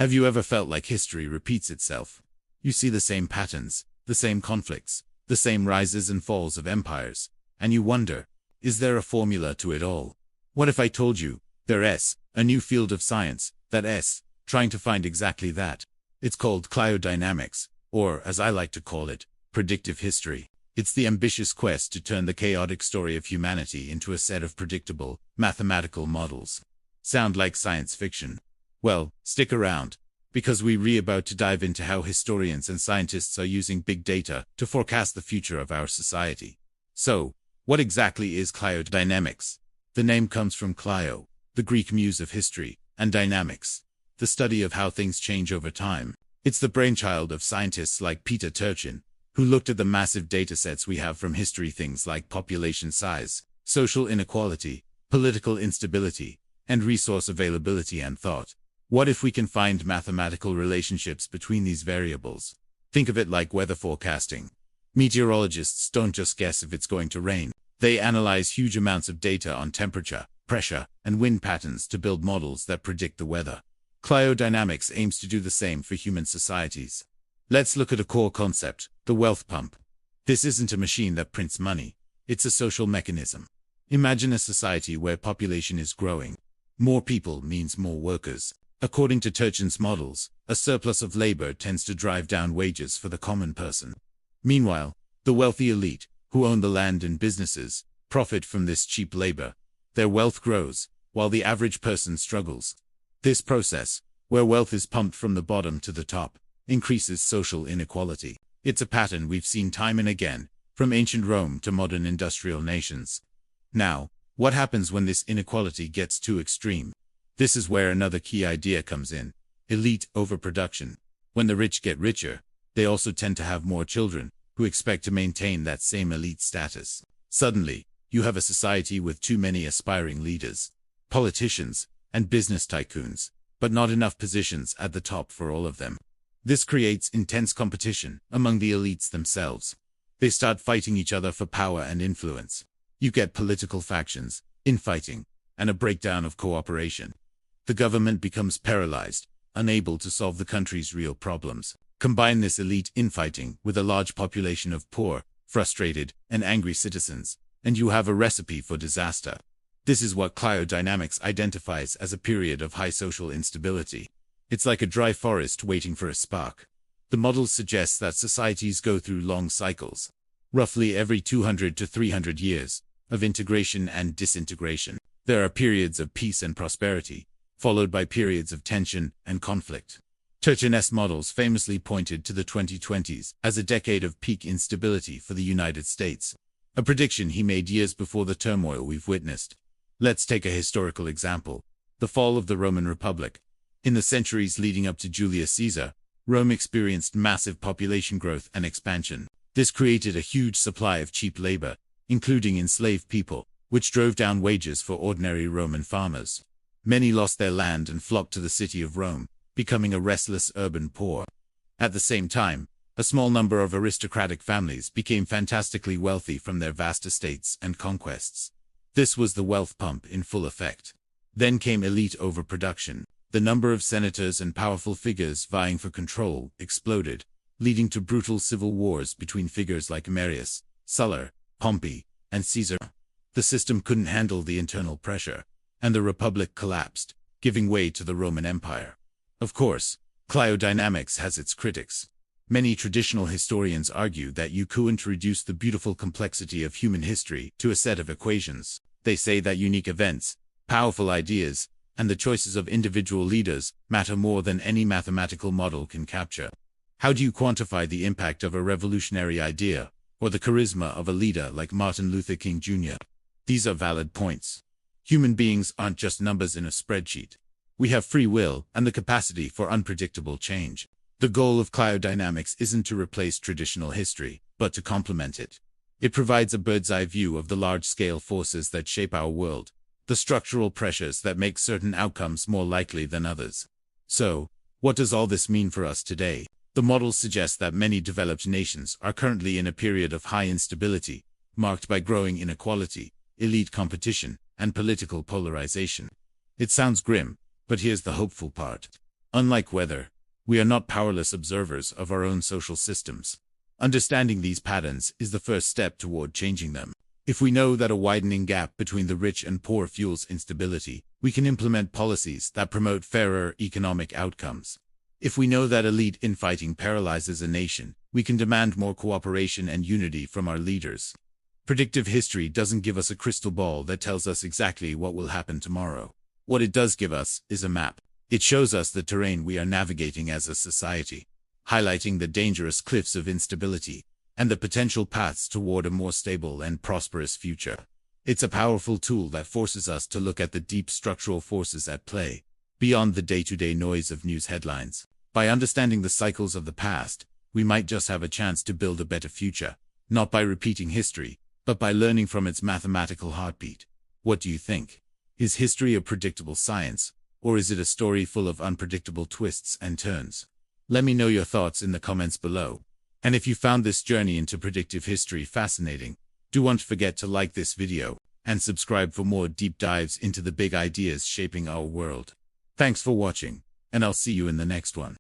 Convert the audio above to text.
Have you ever felt like history repeats itself? You see the same patterns, the same conflicts, the same rises and falls of empires, and you wonder, is there a formula to it all? What if I told you, there's a new field of science, that's trying to find exactly that? It's called cryodynamics, or as I like to call it, predictive history. It's the ambitious quest to turn the chaotic story of humanity into a set of predictable, mathematical models. Sound like science fiction? Well, stick around, because we're about to dive into how historians and scientists are using big data to forecast the future of our society. So, what exactly is cryodynamics? The name comes from cryo, the Greek muse of history, and dynamics, the study of how things change over time. It's the brainchild of scientists like Peter Turchin, who looked at the massive datasets we have from history, things like population size, social inequality, political instability, and resource availability, and thought, what if we can find mathematical relationships between these variables? Think of it like weather forecasting. Meteorologists don't just guess if it's going to rain. They analyze huge amounts of data on temperature, pressure, and wind patterns to build models that predict the weather. Cryodynamics aims to do the same for human societies. Let's look at a core concept, the wealth pump. This isn't a machine that prints money. It's a social mechanism. Imagine a society where population is growing. More people means more workers. According to Turchin's models, a surplus of labor tends to drive down wages for the common person. Meanwhile, the wealthy elite, who own the land and businesses, profit from this cheap labor. Their wealth grows, while the average person struggles. This process, where wealth is pumped from the bottom to the top, increases social inequality. It's a pattern we've seen time and again, from ancient Rome to modern industrial nations. Now, what happens when this inequality gets too extreme? This is where another key idea comes in: elite overproduction. When the rich get richer, they also tend to have more children, who expect to maintain that same elite status. Suddenly, you have a society with too many aspiring leaders, politicians, and business tycoons, but not enough positions at the top for all of them. This creates intense competition among the elites themselves. They start fighting each other for power and influence. You get political factions, infighting, and a breakdown of cooperation. The government becomes paralyzed, unable to solve the country's real problems. Combine this elite infighting with a large population of poor, frustrated, and angry citizens, and you have a recipe for disaster. This is what cryodynamics identifies as a period of high social instability. It's like a dry forest waiting for a spark. The model suggests that societies go through long cycles, roughly every 200 to 300 years, of integration and disintegration. There are periods of peace and prosperity, followed by periods of tension and conflict. Turchin's models famously pointed to the 2020s as a decade of peak instability for the United States, a prediction he made years before the turmoil we've witnessed. Let's take a historical example: the fall of the Roman Republic. In the centuries leading up to Julius Caesar, Rome experienced massive population growth and expansion. This created a huge supply of cheap labor, including enslaved people, which drove down wages for ordinary Roman farmers. Many lost their land and flocked to the city of Rome, becoming a restless urban poor. At the same time, a small number of aristocratic families became fantastically wealthy from their vast estates and conquests. This was the wealth pump in full effect. Then came elite overproduction. The number of senators and powerful figures vying for control exploded, leading to brutal civil wars between figures like Marius, Sulla, Pompey, and Caesar. The system couldn't handle the internal pressure, and the Republic collapsed, giving way to the Roman Empire. Of course, cryodynamics has its critics. Many traditional historians argue that you couldn't reduce the beautiful complexity of human history to a set of equations. They say that unique events, powerful ideas, and the choices of individual leaders matter more than any mathematical model can capture. How do you quantify the impact of a revolutionary idea, or the charisma of a leader like Martin Luther King Jr.? These are valid points. Human beings aren't just numbers in a spreadsheet. We have free will and the capacity for unpredictable change. The goal of cryodynamics isn't to replace traditional history, but to complement it. It provides a bird's-eye view of the large-scale forces that shape our world, the structural pressures that make certain outcomes more likely than others. So, what does all this mean for us today? The models suggest that many developed nations are currently in a period of high instability, marked by growing inequality, elite competition, and political polarization. It sounds grim, but here's the hopeful part. Unlike weather, we are not powerless observers of our own social systems. Understanding these patterns is the first step toward changing them. If we know that a widening gap between the rich and poor fuels instability, we can implement policies that promote fairer economic outcomes. If we know that elite infighting paralyzes a nation, we can demand more cooperation and unity from our leaders. Predictive history doesn't give us a crystal ball that tells us exactly what will happen tomorrow. What it does give us is a map. It shows us the terrain we are navigating as a society, highlighting the dangerous cliffs of instability and the potential paths toward a more stable and prosperous future. It's a powerful tool that forces us to look at the deep structural forces at play, beyond the day-to-day noise of news headlines. By understanding the cycles of the past, we might just have a chance to build a better future, not by repeating history, but by learning from its mathematical heartbeat. What do you think? Is history a predictable science, or is it a story full of unpredictable twists and turns? Let me know your thoughts in the comments below. And if you found this journey into predictive history fascinating, don't forget to like this video and subscribe for more deep dives into the big ideas shaping our world. Thanks for watching, and I'll see you in the next one.